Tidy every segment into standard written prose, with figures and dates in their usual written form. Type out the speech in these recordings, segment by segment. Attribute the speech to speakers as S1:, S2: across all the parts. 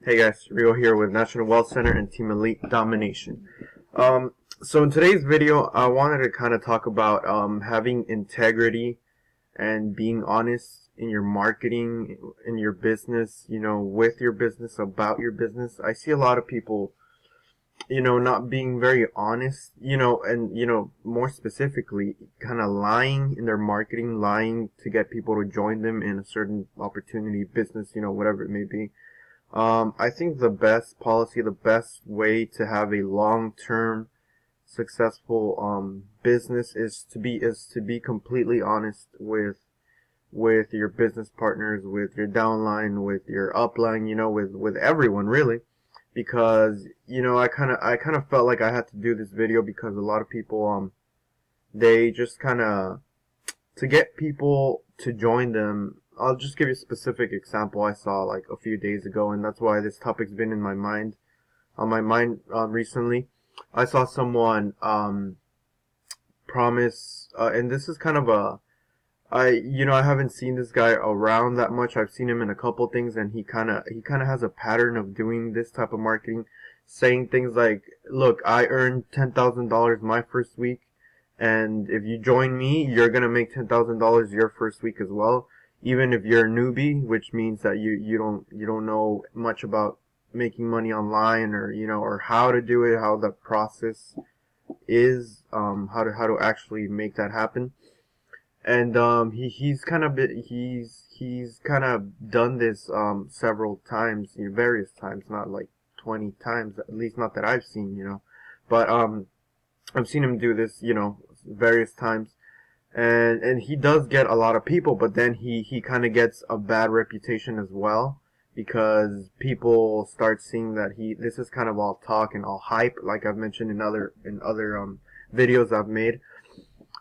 S1: Hey guys, Rigo here with National Wealth Center and Team Elite Domination. So in today's video, I wanted to kind of talk about having integrity and being honest in your marketing, in your business, with your business, about your business. I see a lot of people, not being very honest, and, more specifically, kind of lying in their marketing, lying to get people to join them in a certain opportunity, business, whatever it may be. I think the best policy, the best way to have a long-term successful business is to be completely honest with your business partners, with your downline, with your upline, with everyone really, because I kind of felt like I had to do this video because a lot of people they just kind of to get people to join them. I'll just give you a specific example I saw like a few days ago, and that's why this topic's been in my mind, recently. I saw someone promise, and this is kind of I haven't seen this guy around that much. I've seen him in a couple things, and he kind of has a pattern of doing this type of marketing, saying things like, "Look, I earned $10,000 my first week, and if you join me, you're gonna make $10,000 your first week as well, even if you're a newbie," which means that you don't know much about making money online, or or how to do it, how the process is, how to actually make that happen. And he's kind of done this several times, various times, not like 20 times, at least not that I've seen, but I've seen him do this, various times, and he does get a lot of people, but then he kind of gets a bad reputation as well, because people start seeing that this is kind of all talk and all hype, like I've mentioned in other videos I've made,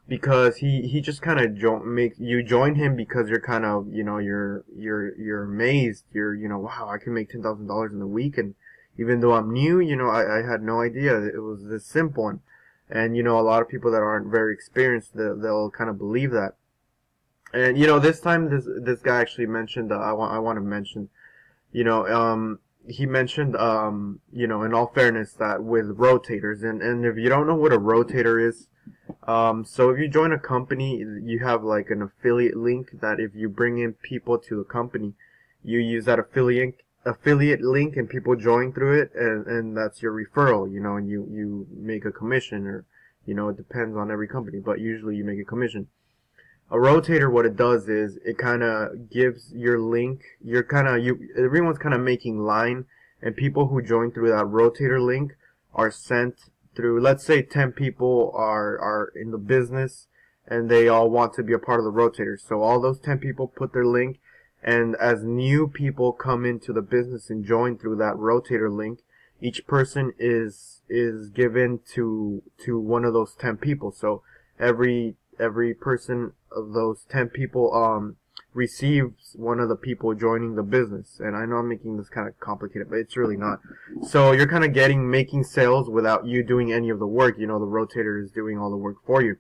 S1: because he just kind of make you join him because you're kind of, you're amazed, wow, I can make $10,000 in a week, and even though I'm new, I had no idea it was this simple. And a lot of people that aren't very experienced, they'll kind of believe that. And this time this guy actually mentioned, I want to mention, he mentioned, in all fairness, that with rotators, and if you don't know what a rotator is, so if you join a company, you have like an affiliate link that if you bring in people to the company, you use that affiliate link and people join through it, and that's your referral, and you make a commission, or it depends on every company, but usually you make a commission. A rotator, what it does is it kind of gives your link, everyone's kind of making line, and people who join through that rotator link are sent through, let's say 10 people are in the business and they all want to be a part of the rotator. So all those 10 people put their link, and as new people come into the business and join through that rotator link, each person is given to one of those 10 people. So every person of those 10 people receives one of the people joining the business. And I know I'm making this kind of complicated, but it's really not. So you're kind of making sales without you doing any of the work. The rotator is doing all the work for you.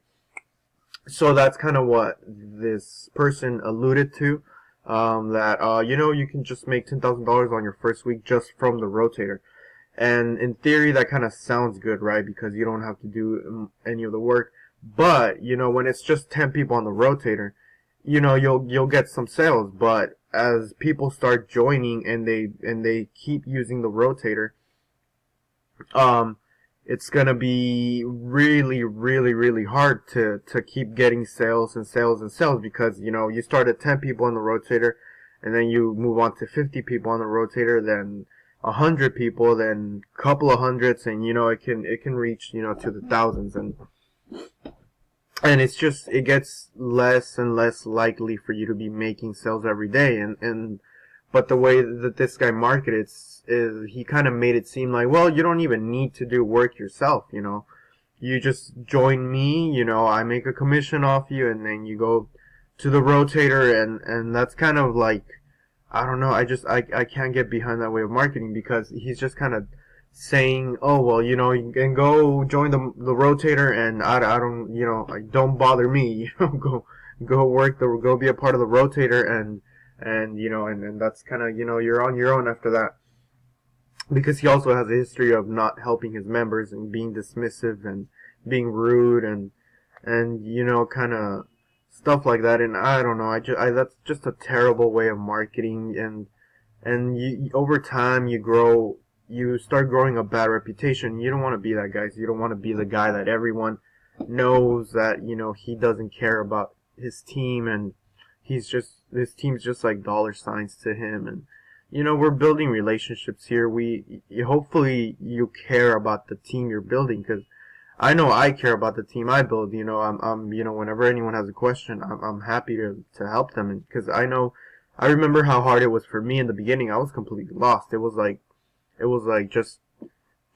S1: So that's kind of what this person alluded to, that you can just make $10,000 on your first week just from the rotator. And in theory, that kind of sounds good, right? Because you don't have to do any of the work. But when it's just 10 people on the rotator, you'll get some sales. But as people start joining and they keep using the rotator, it's gonna be really, really, really hard to keep getting sales and sales and sales, because you start at 10 people on the rotator, and then you move on to 50 people on the rotator, then 100 people, then a couple of hundreds, and it can reach to the thousands, and it gets less and less likely for you to be making sales every day. But the way that this guy marketed is he kind of made it seem like, well, you don't even need to do work yourself, you just join me, I make a commission off you, and then you go to the rotator, and that's kind of like, I don't know, I can't get behind that way of marketing, because he's just kind of saying, oh, well, you can go join the rotator, and I don't, don't bother me, go be a part of the rotator, and that's kind of, you're on your own after that. because he also has a history of not helping his members and being dismissive and being rude and kind of stuff like that. And I don't know, that's just a terrible way of marketing. And over time you start growing a bad reputation. You don't want to be that guy. So you don't want to be the guy that everyone knows that he doesn't care about his team, and his team's just like dollar signs to him. And we're building relationships here. Hopefully you care about the team you're building, because I know I care about the team I build. I'm whenever anyone has a question, I'm happy to help them, because I remember how hard it was for me in the beginning. I was completely lost. It was like just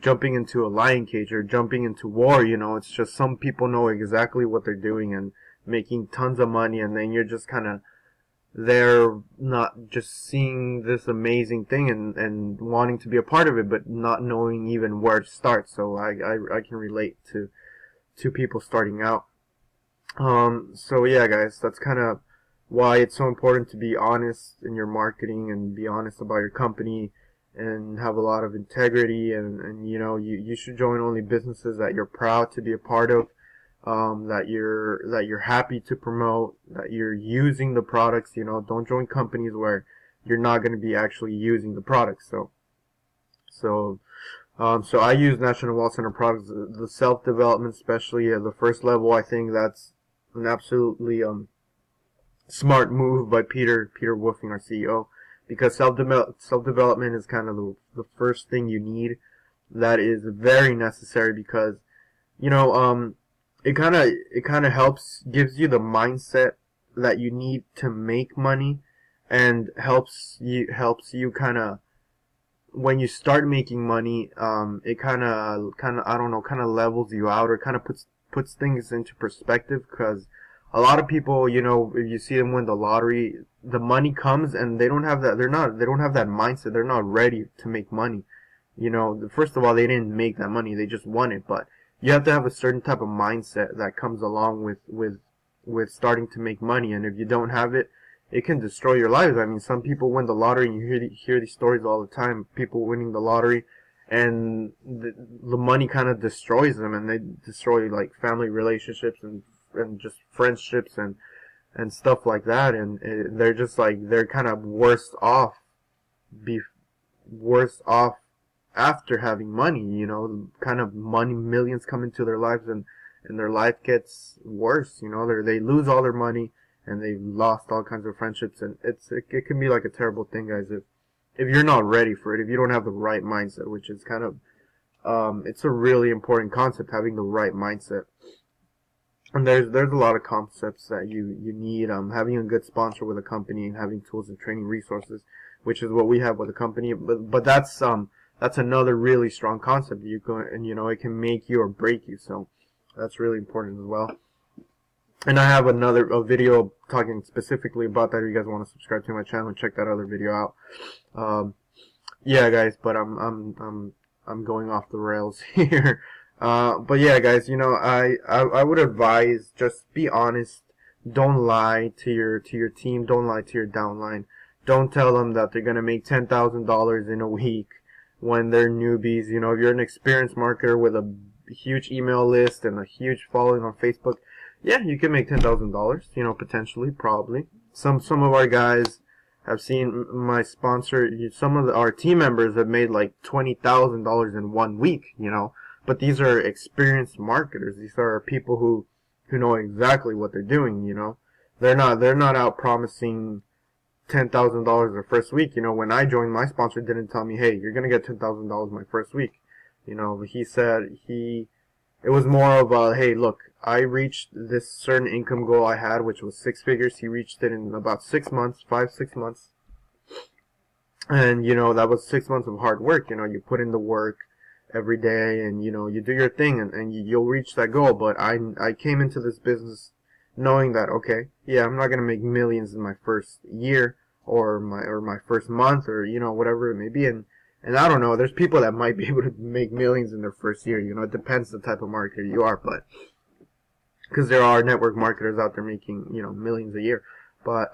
S1: jumping into a lion cage or jumping into war. It's just some people know exactly what they're doing and making tons of money, and then you're just kind of there, not just seeing this amazing thing and wanting to be a part of it, but not knowing even where to start. So I can relate to people starting out. So yeah, guys, that's kind of why it's so important to be honest in your marketing and be honest about your company and have a lot of integrity. And you should join only businesses that you're proud to be a part of, that you're happy to promote, that you're using the products. Don't join companies where you're not going to be actually using the products. So I use National Wealth Center products, the self-development, especially at the first level. I think that's an absolutely smart move by Peter Wolfing, our CEO, because self-development is kind of the first thing you need. That is very necessary because it kind of helps, gives you the mindset that you need to make money, and helps you kind of, when you start making money, it kind of I don't know, kind of levels you out, or kind of puts things into perspective. Because a lot of people, if you see them win the lottery, the money comes and they don't have that. They don't have that mindset. They're not ready to make money. First of all, they didn't make that money. They just won it. But you have to have a certain type of mindset that comes along with starting to make money. And if you don't have it, it can destroy your lives. I mean, some people win the lottery, and you hear these stories all the time. People winning the lottery, and the money kind of destroys them, and they destroy like family relationships and just friendships and stuff like that. And they're just like, they're kind of be worse off after having money. Kind of money, millions come into their lives, and their life gets worse. They lose all their money, and they've lost all kinds of friendships, and it can be like a terrible thing, guys, if you're not ready for it, if you don't have the right mindset, which is kind of it's a really important concept, having the right mindset. And there's a lot of concepts that you need, having a good sponsor with a company, and having tools and training resources, which is what we have with the company. But that's another really strong concept. And it can make you or break you. So that's really important as well. And I have a video talking specifically about that. If you guys want to subscribe to my channel and check that other video out. Yeah, guys, but I'm going off the rails here. But yeah, guys, I would advise, just be honest. Don't lie to your team. Don't lie to your downline. Don't tell them that they're gonna make $10,000 in a week when they're newbies. If you're an experienced marketer with a huge email list and a huge following on Facebook, yeah, you can make $10,000. Potentially, probably. Some of our guys have seen my sponsor. Some of our team members have made like $20,000 in 1 week. But these are experienced marketers. These are people who know exactly what they're doing. They're not out promising $10,000 the first week. When I joined, my sponsor didn't tell me, hey, you're gonna get $10,000 my first week. He said it was more of a, hey, look, I reached this certain income goal I had, which was 6 figures. He reached it in about 6 months, 6 months. And, that was 6 months of hard work. You put in the work every day, and, you do your thing, and you'll reach that goal. But I came into this business knowing that, okay, yeah, I'm not going to make millions in my first year or my first month, or, whatever it may be. And I don't know, there's people that might be able to make millions in their first year. It depends the type of marketer you are, but because there are network marketers out there making, millions a year. But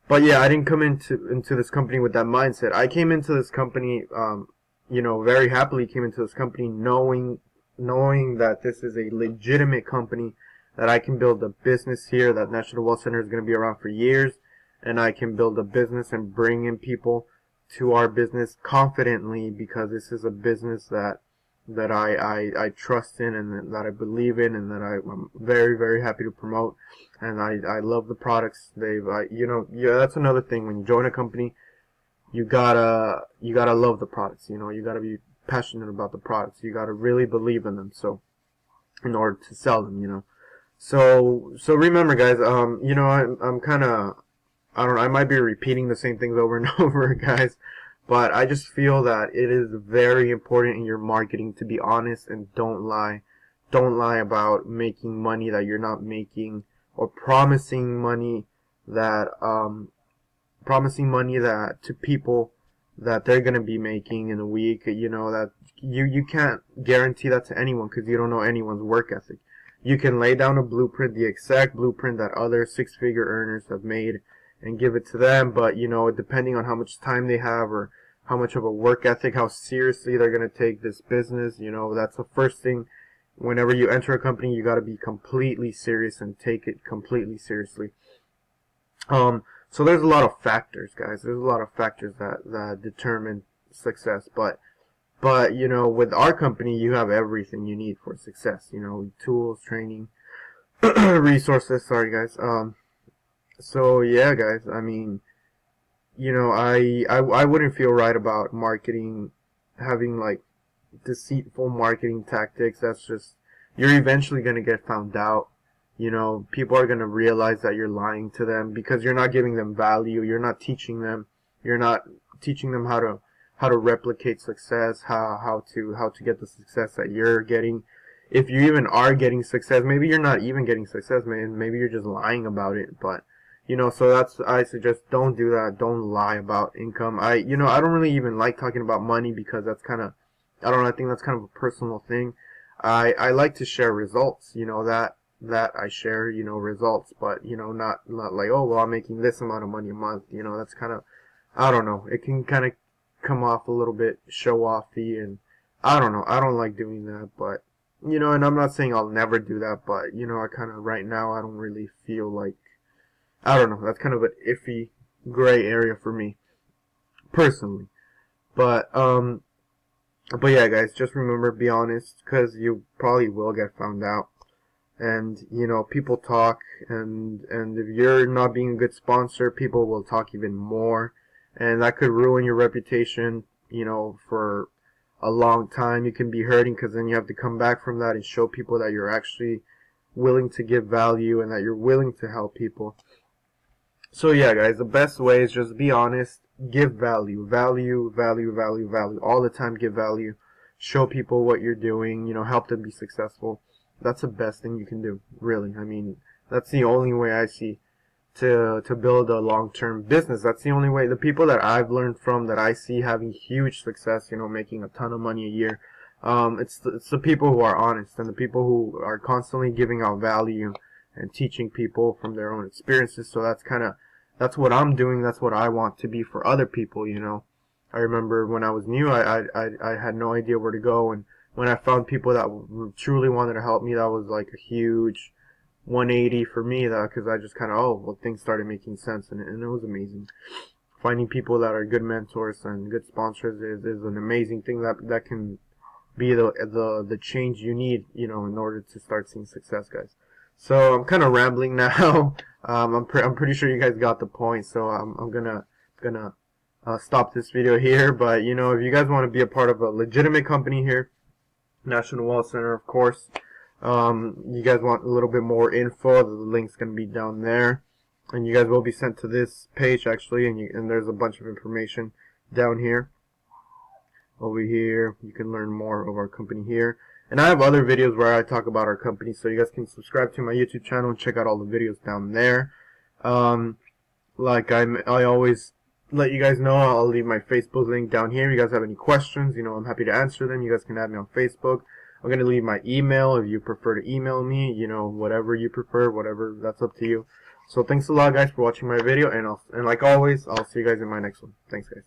S1: But yeah, I didn't come into this company with that mindset. I came into this company, very happily came into this company knowing that this is a legitimate company, that I can build a business here, that National Wealth Center is going to be around for years, and I can build a business and bring in people to our business confidently, because this is a business that I trust in, and that I believe in, and that I'm very, very happy to promote. And I love the products. That's another thing. When you join a company, you gotta love the products. You gotta be passionate about the products. You gotta really believe in them. So in order to sell them, So remember, guys. I'm kind of, I don't know, I might be repeating the same things over and over, guys, but I just feel that it is very important in your marketing to be honest and don't lie. Don't lie about making money that you're not making, or that promising money that to people that they're gonna be making in a week. That you can't guarantee that to anyone, because you don't know anyone's work ethic. You can lay down a blueprint, the exact blueprint that other six-figure earners have made, and give it to them, but depending on how much time they have, or how much of a work ethic, how seriously they're going to take this business, that's the first thing. Whenever you enter a company, you got to be completely serious and take it completely seriously. So there's a lot of factors, guys. There's a lot of factors that determine success, but with our company, you have everything you need for success. Tools, training, resources. Sorry, guys. So yeah, guys. I mean, I wouldn't feel right about marketing, having like deceitful marketing tactics. That's just, you're eventually gonna get found out. People are gonna realize that you're lying to them, because you're not giving them value. You're not teaching them. You're not teaching them how to replicate success, how to get the success that you're getting. If you even are getting success, maybe you're not even getting success, man. Maybe you're just lying about it. But so I suggest, don't do that. Don't lie about income. I don't really even like talking about money, because that's kind of, I don't know, I think that's kind of a personal thing. I like to share results. That I share, results, but not like, oh well, I'm making this amount of money a month. That's kind of, I don't know. It can kind of come off a little bit show offy, and I don't know. I don't like doing that, but and I'm not saying I'll never do that, but I kind of, right now, I don't really feel like, I don't know. That's kind of an iffy gray area for me personally. But yeah, guys, just remember, be honest, because you probably will get found out. And people talk, and if you're not being a good sponsor, people will talk even more, and that could ruin your reputation, for a long time. You can be hurting, because then you have to come back from that and show people that you're actually willing to give value, and that you're willing to help people. So yeah, guys, the best way is just be honest, give value, value, value, value, value. All the time, give value. Show people what you're doing, help them be successful. That's the best thing you can do, really. I mean, that's the only way I see to build a long-term business. That's the only way. The people that I've learned from, that I see having huge success, making a ton of money a year, it's the people who are honest, and the people who are constantly giving out value and teaching people from their own experiences. So that's what I'm doing. That's what I want to be for other people. I remember when I was new, I had no idea where to go, and when I found people that truly wanted to help me, that was like a huge 180 for me, because I just kind of, things started making sense, and it was amazing. Finding people that are good mentors and good sponsors is an amazing thing that can be the change you need, in order to start seeing success, guys. So I'm kind of rambling now. I'm pretty sure you guys got the point, so I'm gonna stop this video here. But if you guys want to be a part of a legitimate company here, National Wealth Center, of course. You guys want a little bit more info, the link's going to be down there. And you guys will be sent to this page, actually, and there's a bunch of information down here. Over here, you can learn more of our company here. And I have other videos where I talk about our company, so you guys can subscribe to my YouTube channel and check out all the videos down there. Like I always let you guys know, I'll leave my Facebook link down here. If you guys have any questions, I'm happy to answer them. You guys can add me on Facebook. I'm going to leave my email if you prefer to email me, whatever you prefer, whatever, that's up to you. So thanks a lot, guys, for watching my video, and like always, I'll see you guys in my next one. Thanks, guys.